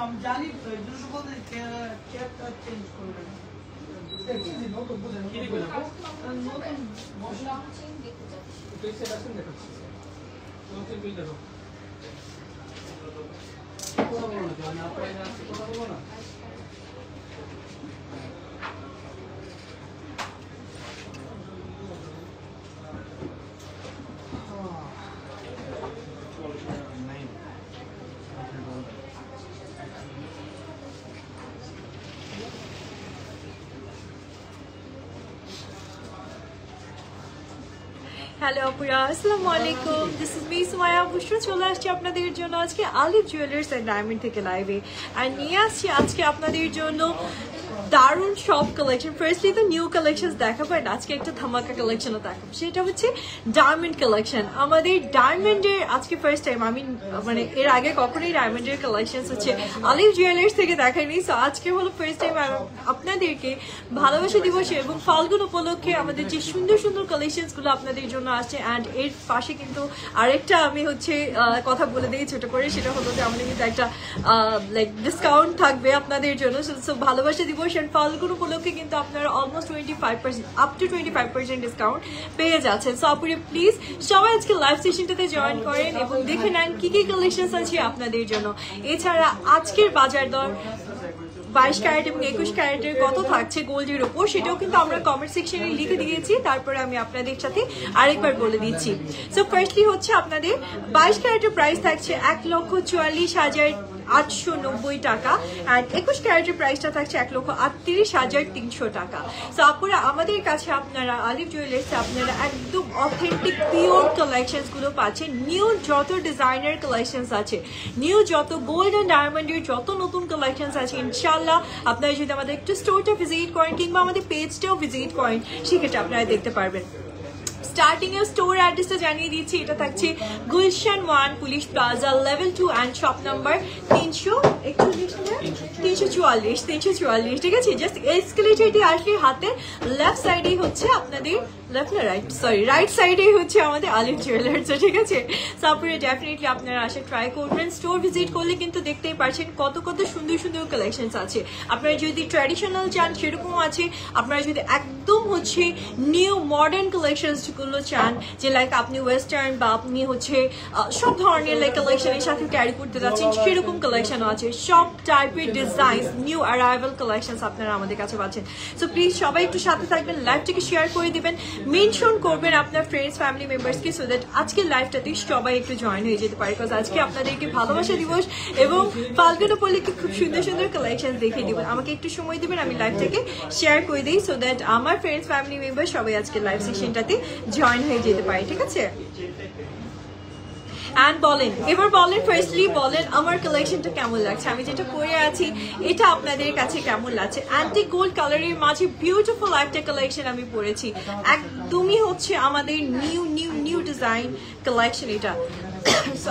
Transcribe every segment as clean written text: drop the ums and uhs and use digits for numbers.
আমি জানি বলতে চেপটা চেঞ্জ করবেন নতুন মশলা হ্যালো আপুরা, আসসালামু আলাইকুম। দিস ইজ মি সুমাইয়া বুশরা। চলে আসছি আপনাদের জন্য আজকে আলিফ জুয়েলার্স অ্যান্ড ডায়মন্ড থেকে লাইভে, আর নিয়ে আসছি আজকে আপনাদের জন্য দারুণ সব কালেকশন। ফার্স্টলি তো নিউ কালেকশন দেখাবো, অ্যান্ড আজকে একটা ধামাকা কালেকশনও দেখাবো, সেটা হচ্ছে ডায়মন্ড কালেকশন। আমাদের ডায়মন্ডের আজকে ফার্স্ট টাইম, আমি মানে এর আগে কখনোই ডায়মন্ডের কালেকশন হচ্ছে আলিফ জুয়েলার্স থেকে দেখাইনি। সো আজকে হলো ফার্স্ট টাইম আপনাদেরকে ভালোবাসা দিবস এবং ফাল্গুন উপলক্ষে আমাদের যে সুন্দর সুন্দর কালেকশনসগুলো আপনাদের জন্য আসছে। অ্যান্ড এর পাশে কিন্তু আরেকটা আমি হচ্ছে কথা বলে দিই ছোট করে, সেটা হলো যে আমাদের কিন্তু একটা লাইক ডিসকাউন্ট থাকবে আপনাদের জন্য। সো ভালোবাসা দিবস ফাল্গুন উপলক্ষে কিন্তু আপনারা অলমোস্ট 25% আপ টু 25% ডিসকাউন্ট পেয়ে যাচ্ছেন। সো আপুরে প্লিজ সবাই আজকে লাইভ সেশনটাতে জয়েন করেন এবং দেখে নেন কি কি কালেকশনস আছে আপনাদের জন্য। এছাড়া আজকের বাজার দর 22 ক্যারেট এবং 21 ক্যারেটের কত থাকছে গোল্ডের উপর, সেটাও কিন্তু আমরা কমেন্ট সেকশনে লিখে দিয়েছি। তারপরে আমি আপনাদের সাথে আরেকবার বলে দিচ্ছি। সো ফার্স্টলি হচ্ছে আপনাদের 22 ক্যারেটের প্রাইস থাকছে 1,44,890 টাকা, অ্যান্ড 21 ক্যারেটের প্রাইসটা থাকছে 1,38,300 টাকা। সো আপুরা আমাদের কাছে আপনারা আলিফ জুয়েলার্সে আপনারা একদম অথেন্টিক পিওর কালেকশনস গুলো পাচ্ছেন। নিউ যত ডিজাইনার কালেকশনস আছে, নিউ যত গোল্ড অ্যান্ড ডায়মন্ডের যত নতুন কালেকশনস আছে, ইনশাল্লাহ আপনারা যদি আমাদের একটু স্টোরটা ভিজিট করেন কিংবা আমাদের পেজটাও ভিজিট করেন, সেক্ষেত্রে আপনারা দেখতে পারবেন। স্টার্টিং এর স্টোর অ্যাড্রেসটা জানিয়ে দিচ্ছি, এটা থাকছে Gulshan 1 police plaza level 2 and shop number 344, ঠিক আছে। জাস্ট এসকেলেটর দিয়ে আসলে হাতে লেফট সাইডেই হচ্ছে আপনাদের রাইট সাইডেই হচ্ছে আমাদের আলিফ জুয়েলার্স, ঠিক আছে। তারপরে ডেফিনেটলি আপনারা আসে ট্রাই করবেন। স্টোর ভিজিট করলে কিন্তু দেখতেই পাচ্ছেন কত কত সুন্দর সুন্দর কালেকশনস আছে। আপনারা যদি ট্র্যাডিশনাল চান সেরকম আছে, আপনারা যদি একদম হচ্ছে নিউ মডার্ন কালেকশনস গুলো চান, যে লাইক আপনি ওয়েস্টার্ন বা আপনি হচ্ছে সব ধরনের লাইক কালেকশনের সাথে ক্যারি করতে যাচ্ছেন, সেরকম কালেকশনও আছে। সব টাইপের ডিজাইন নিউ অ্যারাইভাল কালেকশনস আপনারা আমাদের কাছে পাচ্ছেন। সো প্লিজ সবাই একটু সাথে থাকবেন, লাইভটিকে শেয়ার করে দিবেন, মেনশন করবেন আপনার ফ্রেন্ডস ফ্যামিলি মেম্বার্সকে, সো দ্যাট আজকের লাইভটাতে সবাই একটু জয়েন হয়ে যেতে পারে। বিকজ আজকে আপনাদেরকে ভালোবাসা দিবস এবং ফাল্গুন উপলক্ষে খুব সুন্দর সুন্দর কালেকশন দেখিয়ে দিবেন। আমাকে একটু সময় দিবেন, আমি লাইভটাকে শেয়ার করে দিই, সো দ্যাট আমার ফ্রেন্ডস ফ্যামিলি মেম্বার সবাই আজকে লাইভ সেশনটাতে জয়েন হয়ে যেতে পারে, ঠিক আছে। অ্যান্ড বলেন, এবার বলেন ফার্স্টলি বলেন আমার কালেকশনটা কেমন লাগছে, আমি যেটা পরে আছি এটা আপনাদের কাছে কেমন লাগছে। অ্যান্টি গোল্ড কালারের মাঝে বিউটিফুল একটা কালেকশন আমি পরেছি, একদমই হচ্ছে আমাদের new new new design collection এটা।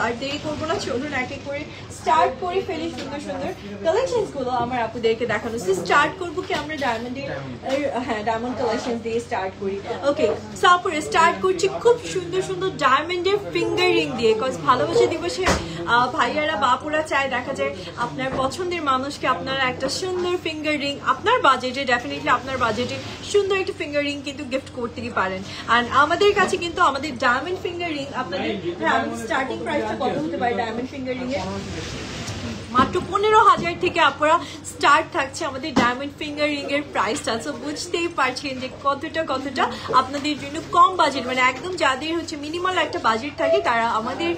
আর দেরি করবো না, চলুন এক এক করে স্টার্ট করে ফেলি সুন্দর সুন্দর কালেকশন গুলো আমার আপুদেরকে দেখানো। স্টার্ট করবো কি আমরা ডায়মন্ডের, হ্যাঁ ডায়মন্ড কালেকশন দিয়ে স্টার্ট করি। ওকে, তারপরে স্টার্ট করছি খুব সুন্দর সুন্দর ডায়মন্ডের ফিঙ্গার রিং দিয়ে। বিকজ ভালোবাসা দিবসে ভাইয়ারা বাপুরা চায় দেখা যায় আপনার পছন্দের মানুষকে আপনারা একটা সুন্দর ফিঙ্গার রিং আপনার বাজেটে, ডেফিনেটলি আপনার বাজেটে সুন্দর একটা ফিঙ্গার রিং কিন্তু গিফট করতেই পারেন। আর আমাদের কাছে কিন্তু আমাদের ডায়মন্ড ফিঙ্গার রিং আপনাদের, হ্যাঁ স্টার্টিং প্রাইসটা কত হতে পারে ডায়মন্ড ফিঙ্গার রিং এর? মাত্র 15,000 থেকে আপনারা স্টার্ট থাকছে আমাদের ডায়মন্ড ফিঙ্গার রিং এর প্রাইসটা। তো বুঝতেই পারছেন যে কতটা আপনাদের জন্য কম বাজেট, মানে একদম যাদের হচ্ছে মিনিমাল একটা বাজেট থাকে তারা আমাদের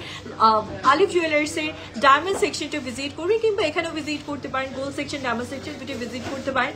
আলিফ জুয়েলার্স এর ডায়মন্ড সেকশনটা ভিজিট করবে, কিংবা এখানেও ভিজিট করতে পারেন, গোল্ড সেকশন ডায়মন্ড সেকশন দুটো ভিজিট করতে পারেন।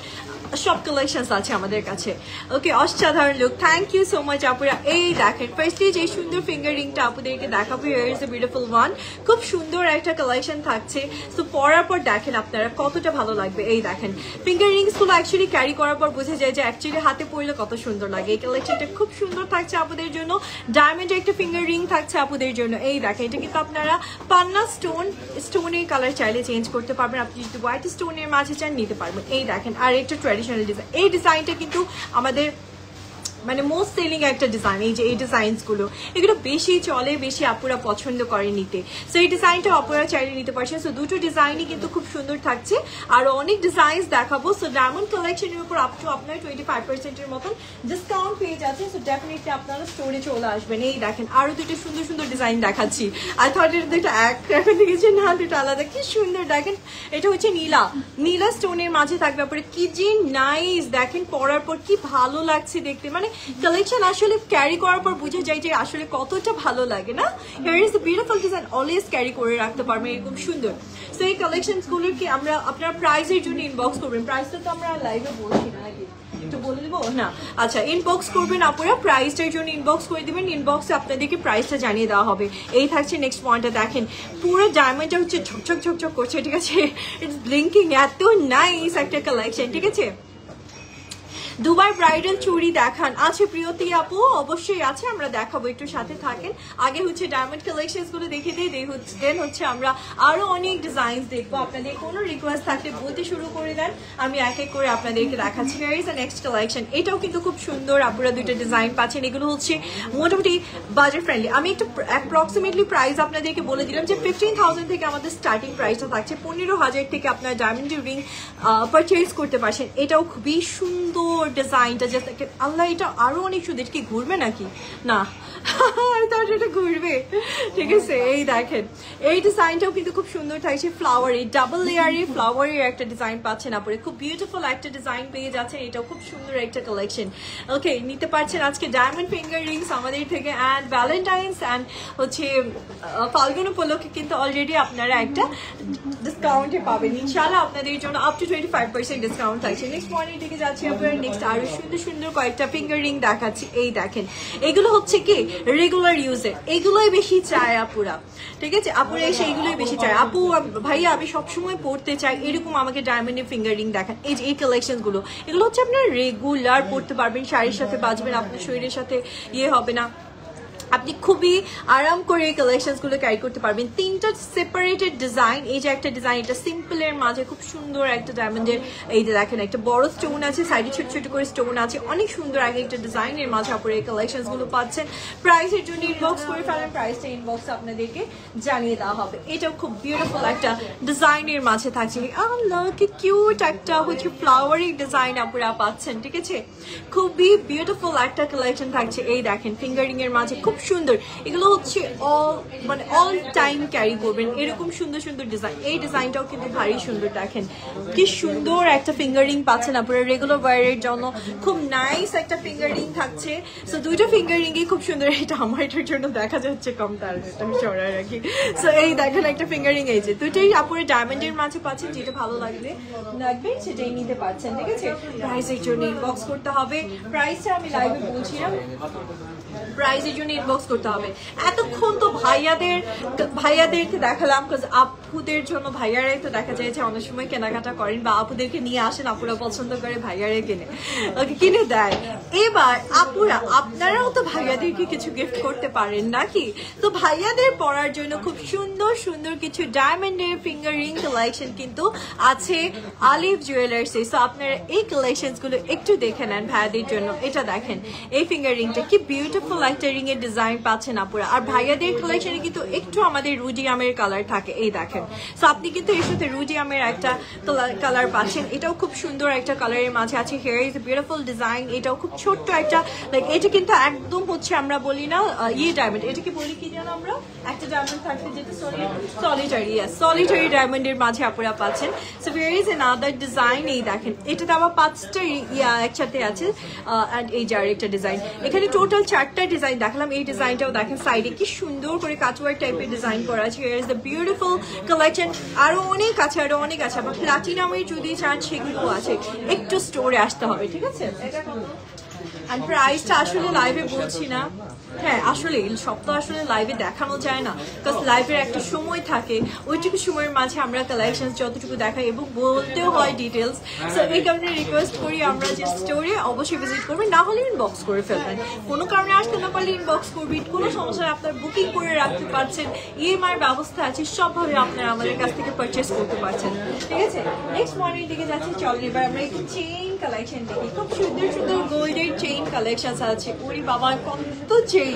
সব কালেকশনস আছে আমাদের কাছে। ওকে, অসাধারণ look, thank you so much আপুরা। এই দেখেন ফার্স্টলি যে সুন্দর ফিঙ্গার রিংটা আপুদেরকে দেখাবো, here is a beautiful one, খুব সুন্দর একটা কালেকশন থাকছে। তো পরার পর দেখেন আপনারা কতটা ভালো লাগবে। এই দেখেন ফিঙ্গার রিংস গুলো অ্যাকচুয়ালি ক্যারি করার পর বোঝা যায় যে অ্যাকচুয়ালি হাতে পরলে কত সুন্দর লাগে। এই কালেকশনটা খুব সুন্দর থাকছে আপুদের জন্য। ডায়মন্ডের একটা ফিঙ্গার রিং থাকছে আপুদের জন্য। এই দেখেন এটা কিন্তু আপনারা পান্না স্টোনের কালার চাইলে চেঞ্জ করতে পারবেন, আপনি যদি হোয়াইট স্টোনের মাঝে চান নিতে পারবেন। এই দেখেন আর একটা ট্র্যাডিশনাল ডিজাইন, এই ডিজাইনটা কিন্তু আমাদের মানে মোস্ট সেলিং একটা ডিজাইন। এই যে এই ডিজাইনসগুলো এগুলো বেশি চলে, বেশি আপুরা পছন্দ করে নিতে। সো এই ডিজাইনটা আপুরা চাইলে নিতে পারছেন। সো দুটো ডিজাইনই কিন্তু খুব সুন্দর থাকছে, আরো অনেক ডিজাইন দেখাবো। সো ডায়মন্ড কালেকশনের উপর আপ টু আপনার 25% মতন ডিসকাউন্ট পেয়ে যাচ্ছে। সো ডেফিনেটলি আপনারা স্টোরে চলে আসবেন। এই দেখেন আরো দুটো সুন্দর সুন্দর ডিজাইন দেখাচ্ছি। আর থট এটা দুটো এক এখন দেখেছেন না, দুটো আলাদা, কি সুন্দর দেখেন। এটা হচ্ছে নীলা স্টোনের মাঝে থাকবে আপনার, কি যে নাইস দেখেন, পরার পর কি ভালো লাগছে দেখতে। মানে কালেকশন আসলে ক্যারি করার পর বুঝে যায় যে আসলে কতটা ভালো লাগে না। Here is the beautiful design, always carry করে রাখতে পারবেন এরকম সুন্দর। সো এই কালেকশনগুলোকে আমরা আপনার প্রাইসের জন্য ইনবক্স করবেন। প্রাইসটা তো আমরা লাইভে বলছি না, নাকি একটু বলে দেবো না? আচ্ছা, ইনবক্স করবেন আপনারা, প্রাইসটার জন্য ইনবক্স করে দিবেন। ইনবক্সে আপনাদেরকে প্রাইসটা জানিয়ে দেওয়া হবে। এই থাকছে নেক্সট পয়েন্টটা দেখেন, পুরো ডায়মন্ডটা হচ্ছে ঝকঝক ঝকঝক করছে, ঠিক আছে? ইটস ব্লিঙ্কিং, এত নাইস একটা কালেকশন, ঠিক আছে? দুবাই ব্রাইডাল চুড়ি দেখান, আছে প্রিয়তি আপু? অবশ্যই আছে, আমরা দেখাবো, একটু সাথে থাকেন। আগে হচ্ছে ডায়মন্ড কালেকশনস গুলো দেখে দিই, দেন হচ্ছে আমরা আরো অনেক ডিজাইন দেখবো। আপনাদের কোনো রিকোয়েস্ট থাকলে বলতে শুরু করে দেন, আমি এক এক করে আপনাদেরকে দেখাচ্ছি। নেক্সট কালেকশন, এটাও কিন্তু খুব সুন্দর, আপনারা দুইটা ডিজাইন পাচ্ছেন। এগুলো হচ্ছে মোটামুটি বাজেট ফ্রেন্ডলি। আমি একটু অ্যাপ্রক্সিমেটলি প্রাইস আপনাদেরকে বলে দিলাম যে 15,000 থেকে আমাদের স্টার্টিং প্রাইসটা থাকছে। 15,000 থেকে আপনারা ডায়মন্ডের রিং পারচেজ করতে পারছেন। এটাও খুবই সুন্দর ডিজাইনটা, জাস্ট আল্লাহ, এটা আরো অনেক সুন্দর। কি ঘুরবে নাকি? না, এটা ঘুরবে, ঠিক আছে? এই দেখেন, এই ডিজাইনটাও কিন্তু খুব সুন্দর থাকছে। ফ্লাওয়ারি, ডাবল লেয়ারে ফ্লাওয়ারের একটা ডিজাইন পাচ্ছেন আপনারা, খুব বিউটিফুল একটা ডিজাইন পেয়ে যাচ্ছেন। এটাও খুব সুন্দর একটা কালেকশন। ওকে, নিতে পারছেন আজকে ডায়মন্ড ফিঙ্গার রিংস আমাদের থেকে। অ্যান্ড ভ্যালেন্টাইন্স অ্যান্ড হচ্ছে ফাল্গুন উপলক্ষে কিন্তু অলরেডি আপনারা একটা ডিসকাউন্টে পাবেন ইনশাআল্লাহ। আপনাদের জন্য আপ টু 25% ডিসকাউন্ট থাকছে। নেক্সট পয়েন্টের দিকে যাচ্ছি আপনারা। নেক্সট আরো সুন্দর সুন্দর কয়েকটা ফিঙ্গার রিং দেখাচ্ছি। এই দেখেন, এগুলো হচ্ছে কি রেগুলার ইউজের, এগুলোই বেশি চায় আপুরা, ঠিক আছে? আপুরা এসে এইগুলোই বেশি চায়। আপু ভাইয়া আমি সবসময় পড়তে চাই, এরকম আমাকে ডায়মন্ডের ফিঙ্গার রিং দেখান। এই যে এই কালেকশন গুলো, এগুলো হচ্ছে আপনার রেগুলার পড়তে পারবেন, শাড়ির সাথে বাজবেন, আপনার শরীরের সাথে ইয়ে হবে না, আপনি খুবই আরাম করে এই কালেকশনস গুলো ক্যারি করতে পারবেন। তিনটা সেপারেটেড ডিজাইন। এই যে একটা ডিজাইন, এটা সিম্পলের মাঝে খুব সুন্দর একটা ডায়মন্ডের, এই যে দেখেন একটা বড় স্টোন আছে, সাইডে ছোট ছোট করে স্টোন আছে, অনেক সুন্দর আগে একটা ডিজাইনের মাঝে আপনারা এই কালেকশনস গুলো পাচ্ছেন। প্রাইসের জন্য ইনবক্স করে ফেলেন, প্রাইসটা ইনবক্সে আপনাদেরকে জানিয়ে দেওয়া হবে। এটাও খুব বিউটিফুল একটা ডিজাইনের মাঝে থাকছে। আল্লাহ, কি কিউট একটা হচ্ছে ফ্লাওয়ারি ডিজাইন আপনারা পাচ্ছেন, ঠিক আছে? খুবই বিউটিফুল একটা কালেকশন থাকছে। এই দেখেন, ফিঙ্গারিং এর মাঝে খুব সুন্দর, এগুলো হচ্ছে অল টাইম ক্যারি করবেন, এরকম সুন্দর সুন্দর ডিজাইন। এই ডিজাইনটাও কিন্তু ভারী সুন্দর, দেখেন কি সুন্দর একটা ফিঙ্গারিং পাচ্ছেন আপনারা রেগুলার ওয়্যারের জন্য। খুব নাইস একটা ফিঙ্গারিং থাকছে। সো দুইটা ফিঙ্গারিংই খুব সুন্দর। এটা আমার এটার জন্য দেখা যাচ্ছে কম, তার আমি সরাই রাখি। সো এই দেখেন একটা ফিঙ্গারিং, এই যে দুইটাই আপুরে ডায়মন্ডের মাঝে পাচ্ছেন, যেটা ভালো লাগবে সেটাই নিতে পারছেন, ঠিক আছে? প্রাইসের জন্য ইনবক্স করতে হবে। প্রাইসটা আমি লাইভে বলছিলাম, প্রাইসের জন্য ইনবক্স করতে হবে। এতক্ষণ তো ভাইয়াদেরকে দেখালাম, আপুদের জন্য ভাইয়ারাই তো দেখা যায় যে অনেক সময় কেনাকাটা করেন বা আপুদেরকে নিয়ে আসেন, আপুরা পছন্দ করে ভাইয়ারাই কিনে দেয়। এবার আপুরা আপনারাও তো ভাইয়াদেরকে কিছু গিফট করতে পারেন নাকি? তো ভাইয়াদের পরার জন্য খুব সুন্দর সুন্দর কিছু ডায়মন্ডের ফিঙ্গার রিং কালেকশন কিন্তু আছে আলিফ জুয়েলার্সে। সো আপনারা এই কালেকশনস গুলো একটু দেখে নেন ভাইয়াদের জন্য। এটা দেখেন, এই ফিঙ্গার রিংটা কি বিউটিফুল একটা রিং এর ডিজাইন পাচ্ছেন আপুরা। আর ভাইয়াদের কালেকশনে কিন্তু একটু আমাদের রুডিয়ামের কালার থাকে, এই দেখেন। সো আপনি কিন্তু এর সাথে রুডিয়ামের একটা কালার পাচ্ছেন, এটাও খুব সুন্দর একটা কালারের মাঝে আছে। হিয়ার ইজ বিউটিফুল ডিজাইন, এটাও খুব ছোট্ট একটা, লাইক এটা কিন্তু একদম হচ্ছে আমরা বলি না ইয়ে ডায়মন্ড, এটাকে বলি কি জানো আমরা, একটা ডায়মন্ড থাকবে যেটা সলিটারি ডায়মন্ডের মাঝে আপনারা পাচ্ছেন। So here is another design, এই দেখেন, এটাতে আবার 5টা একসাথে আছে। এন্ড এই যে আরেকটা ডিজাইন, এখানে টোটাল 4টা ডিজাইন দেখালাম। এই ডিজাইনটাও দেখেন, সাইডে কি সুন্দর করে কাটওয়ার্ক টাইপের ডিজাইন করা আছে। Here is the beautiful collection. আরো অনেক আছে, আরো অনেক আছে। আবার প্লাটিনামের যদি চান সেগুলো আছে, একটু স্টোরে আসতে হবে, ঠিক আছে? আর প্রাইসটা আসলে লাইভে বলছি না, হ্যাঁ আসলে সব তো আসলে লাইভে দেখানো যায় না, বিকজ লাইভের একটা সময় থাকে, ওইটুকু সময়ের মাঝে আমরা কালেকশন যতটুকু দেখাই এবং বলতেও হয় ডিটেলস। সো এই কারণে রিকোয়েস্ট করি আমরা যে স্টোরে অবশ্যই ভিজিট করবেন, না হলে ইনবক্স করে ফেলবেন। কোনো কারণে আসতে না পারলে ইনবক্স করবেন, কোনো সমস্যা আপনার বুকিং করে রাখতে পারছেন, ইএমআই ব্যবস্থা আছে, সবভাবে আপনারা আমাদের কাছ থেকে পারচেস করতে পারছেন, ঠিক আছে? নেক্সট মর্নিং দিকে যাচ্ছি, চলেন এবার আমরা একটু চেঞ্জ কালেকশন দেখি, খুব সুন্দর সুন্দর গোল্ডের চেইন কালেকশন আছে। ওরে বাবা কত চেইন,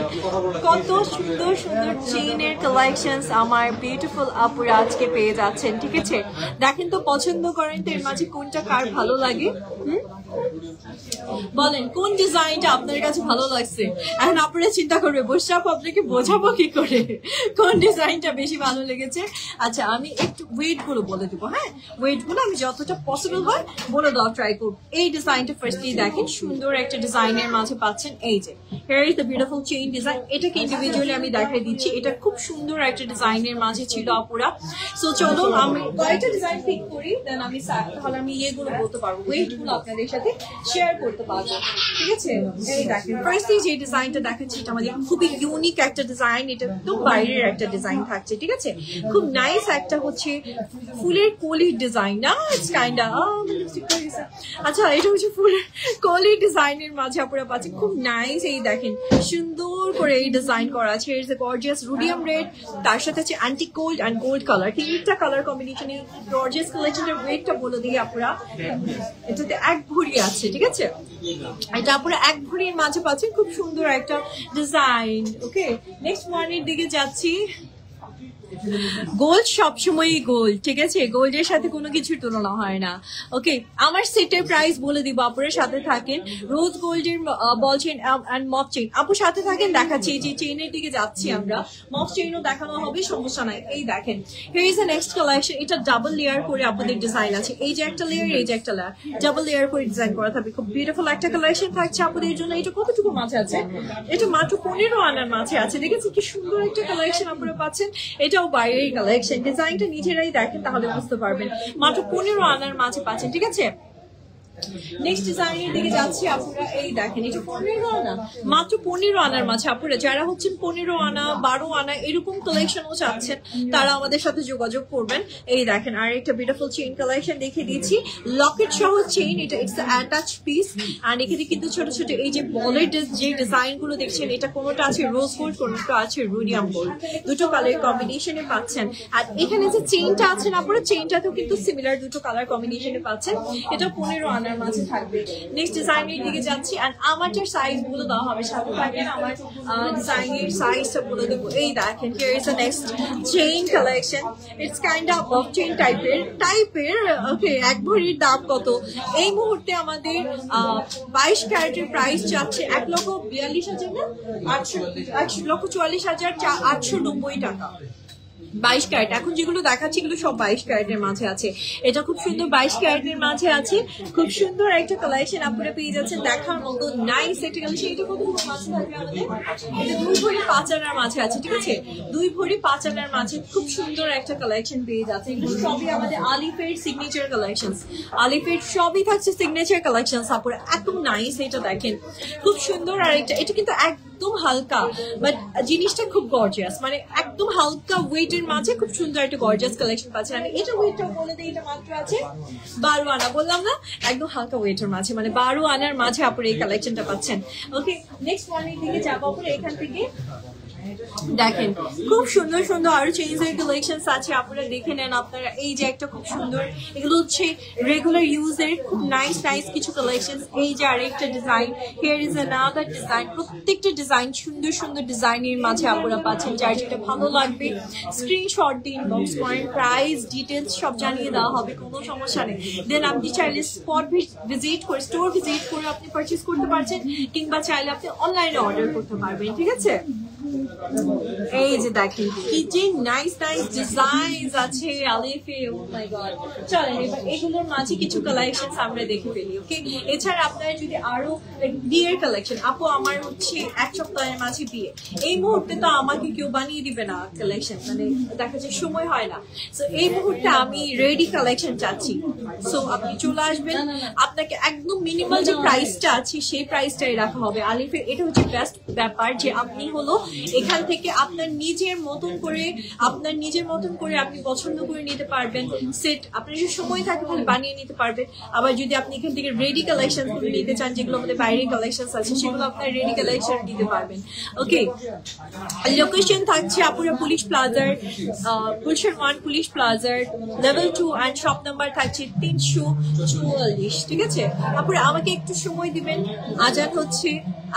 কত সুন্দর সুন্দর চেইনের কালেকশন আমার বিউটিফুল আপুরা আজকে পেয়ে যাচ্ছেন। ঠিক আছে, দেখেন তো পছন্দ করেন তো এর মাঝে কোনটা কার ভালো লাগে, বলেন কোন ডিজাইনটা আপনার কাছে ভালো লাগছে। এখন আপনারা চিন্তা করবে বসে আপনাকে বোঝাবো কি করে কোন ডিজাইনটা বেশি ভালো লেগেছে। আচ্ছা আমি একটু ওয়েট গুলো বলে দেবো, হ্যাঁ ওয়েট গুলো আমি যতটা পসিবল হয় বলে দেওয়া ট্রাই করবো। এই ডিজাইনটা ফার্স্টলি দেখেন, সুন্দর একটা ডিজাইনের মাঝে পাচ্ছেন। এই যে here is the beautiful chain design, এটাকে ইন্ডিভিজুয়ালি আমি দেখাই দিচ্ছি। এটা খুব সুন্দর একটা ডিজাইনের মাঝে ছিল আপুরা। সো চলো আমি কয়েকটা ডিজাইন পিক করি, দেন আমি তাহলে আমি ইয়েগুলো বলতে পারবো, ওয়েট গুলো আপনাদের সাথে শেয়ার করতে পারবো। ঠিক আছে, এই দেখেন ফার্স্টলি যে ডিজাইনটা দেখাচ্ছি এটা আমাদের খুবই ইউনিক একটা ডিজাইন, এটা একদম বাইরের একটা ডিজাইন থাকছে। ঠিক আছে, খুব নাইস একটা হচ্ছে ফুলের কলির ডিজাইন না, ইটস কাইন্ডা আচ্ছা এটা হচ্ছে ফুলের কলির ডিজাইনের মাঝে আপনারা পাচ্ছেন, খুব নাইস। এই দেখেন সুন্দর করে এই ডিজাইন করা আছে, ইটস এ গর্জিয়াস রুডিয়াম রেড, তার সাথে আছে antique gold and gold colour, তিনটা কালার কম্বিনেশনে গর্জিয়াস কালেকশনের ওয়েটটা বলে দিই আপনারা। এটাতে এক ভরি আছে। ঠিক আছে, এটা আপনারা এক ভরির মাঝে পাচ্ছেন, খুব সুন্দর একটা ডিজাইন। ওকে, নেক্সট ওয়ানের দিকে যাচ্ছি। গোল্ড সবসময়ই গোল্ড, ঠিক আছে, গোল্ডের সাথে কোনো কিছুর তুলনা হয় না। ওকে, আমার সেটের প্রাইস বলে দিব, আপনারা সাথে থাকেন। রোজ গোল্ডের বল চেইন এন্ড মফ চেইন, আপু সাথে থাকেন, দেখাচ্ছি যে চেইনের দিকে যাচ্ছি আমরা, মফ চেইনও দেখানো হবে, সমস্যা নাই। এই দেখেন here is the next collection, এটা ডাবল লেয়ার করে আপনাদের ডিজাইন আছে, এই যে একটা লেয়ার, এই যে একটা লেয়ার, ডাবল লেয়ার করে ডিজাইন করা থাকবে, খুব বিউটিফুল একটা কালেকশন থাকছে আপনাদের জন্য। এটা কতটুকু মাঝে আছে, এটা মাত্র 15 আনার মাঝে আছে। দেখেছি কি সুন্দর একটা কালেকশন আপনারা পাচ্ছেন, এটাও বাইরের কালেকশন, ডিজাইনটা নিজেরাই দেখেন তাহলে বুঝতে পারবেন, মাত্র 15 আনার মাঝে পাচ্ছেন। ঠিক আছে, নেক্সট ডিজাইনের দিকে যাচ্ছি আপনারা। এই দেখেন এটা 15 আনা, মাত্র 15 আনার মাঝে। আপনারা যারা হচ্ছেন 15 আনা 12 আনা এরকম কালেকশনও চাচ্ছেন তারা আমাদের সাথে যোগাযোগ করবেন। এই দেখেন আর একটা বিউটিফুল চেইন কালেকশন দেখিয়ে দিচ্ছি, লকেট সহ চেইন, এটা ইটস অ্যাটাচ পিস। আর এখানে কিন্তু ছোট ছোট এই যে বলের যে ডিজাইন গুলো দেখছেন, এটা কোনোটা আছে রোজ গোল্ড, কোনোটা আছে রুডিয়াম গোল্ড, দুটো কালার কম্বিনেশনে পাচ্ছেন। আর এখানে যে চেইনটা আছেন আপনারা, চেইনটাতেও কিন্তু সিমিলার দুটো কালার কম্বিনেশনে পাচ্ছেন, এটা 15 আনার মাঝে থাকবে। নেক্সট ডিজাইনের দিকে যাচ্ছি, আর আমারটার সাইজ বলে দেওয়া হবে, সাথে থাকবেন আমার ডিজাইনের সাইজটা বলে দেবো। এই দেখেন here is the next chain collection, it's kind of of chain টাইপের। ওকে, এক ভরির দাম কত এই মুহূর্তে আমাদের 22 ক্যারেটের প্রাইস যাচ্ছে 1,42,000 না 1,44,890 টাকা। 22 ক্যারেট, এখন যেগুলো দেখাচ্ছি এগুলো সব 22 ক্যারেটের মাঝে আছে। এটা খুব সুন্দর 22 ক্যারেটের মাঝে আছে, খুব সুন্দর একটা কালেকশন আপনারা পেয়ে যাচ্ছেন, দেখার মতো নাইস একটা কালেকশন। এটা কত মাঝে থাকবে আমাদের, এটা 2 ভরি 5 আনার মাঝে আছে। ঠিক আছে, 2 ভরি 5 আনার মাঝে খুব সুন্দর একটা কালেকশন পেয়ে যাচ্ছে। এগুলো সবই আমাদের আলিফের সিগনেচার কালেকশন, আলিফের সবই থাকছে সিগনেচার কালেকশন আপনারা, এত নাইস। এটা দেখেন খুব সুন্দর। আর এটা কিন্তু একদম হালকা, বাট জিনিসটা খুব গর্জিয়াস, মানে একদম হালকা ওয়েটের মাঝে খুব সুন্দর একটা গর্জিয়াস কালেকশন পাচ্ছেন। আমি এটা ওয়েটটা বলে দিই, এটা মাত্র আছে 12 আনা, বললাম না একদম হালকা ওয়েটের মাঝে, মানে 12 আনার মাঝে আপনারা এই কালেকশনটা পাচ্ছেন। ওকে, নেক্সট ওয়ানের দিকে যাবো আপনারা। এখান থেকে দেখেন খুব সুন্দর সুন্দর আরো চেঞ্জের কালেকশন আছে, আপনারা দেখে নেন। আপনারা এই যে একটা খুব সুন্দর, এগুলো হচ্ছে রেগুলার ইউজের খুব নাইস নাইস কিছু কালেকশন। এই যে আরেকটা design, here is another design, প্রত্যেকটা ডিজাইন সুন্দর সুন্দর ডিজাইনের মাঝে আপনারা পাচ্ছেন। যার যেটা ভালো লাগবে স্ক্রিনশট দিন, ইনবক্স করেন, প্রাইস ডিটেলস সব জানিয়ে দেওয়া হবে, কোনো সমস্যা নেই। দেন আপনি চাইলে স্পট ভিজিট করে, স্টোর ভিজিট করে আপনি পারচেজ করতে পারছেন, কিংবা চাইলে আপনি অনলাইনে অর্ডার করতে পারবেন। ঠিক আছে, এই যে দেখেন কি যে নাইস নাইস ডিজাইন আছে আলিফে। ও মাই গড, চলেন এবার এগুলোর মাঝে কিছু কালেকশন আমরা দেখে ফেলি। ওকে, এছাড়া আপনারা যদি আরো বিয়ের কালেকশন, আপু আমার হচ্ছে 1 সপ্তাহের মাঝে বিয়ে, এই মুহূর্তে তো আমাকে কেউ বানিয়ে দিবে না কালেকশন, মানে দেখা যায় সময় হয় না। সো এই মুহূর্তে আমি রেডি কালেকশন চাচ্ছি, সো আপনি চলে আসবেন, আপনাকে একদম মিনিমাল যে প্রাইসটা আছে সেই প্রাইসটাই রাখা হবে আলিফের। এটা হচ্ছে বেস্ট ব্যাপার যে আপনি হলো এখান থেকে আপনার নিজের মতন করে আপনি পছন্দ করে নিতে পারবেন সেট। আপনার যদি সময় থাকে তাহলে বানিয়ে নিতে পারবেন। আবার যদি আপনি এখান থেকে রেডি কালেকশন নিতে চান, যেগুলো আমাদের বাইরের কালেকশন আছে সেগুলো আপনার রেডি কালেকশন নিতে পারবেন। ওকে, লোকেশন থাকছে আপুরা পুলিশ প্লাজার, গুলশান 1 পুলিশ প্লাজার লেভেল 2 অ্যান্ড শপ নাম্বার থাকছে 344। ঠিক আছে আপুরা, আমাকে একটু সময় দিবেন, আজান হচ্ছে,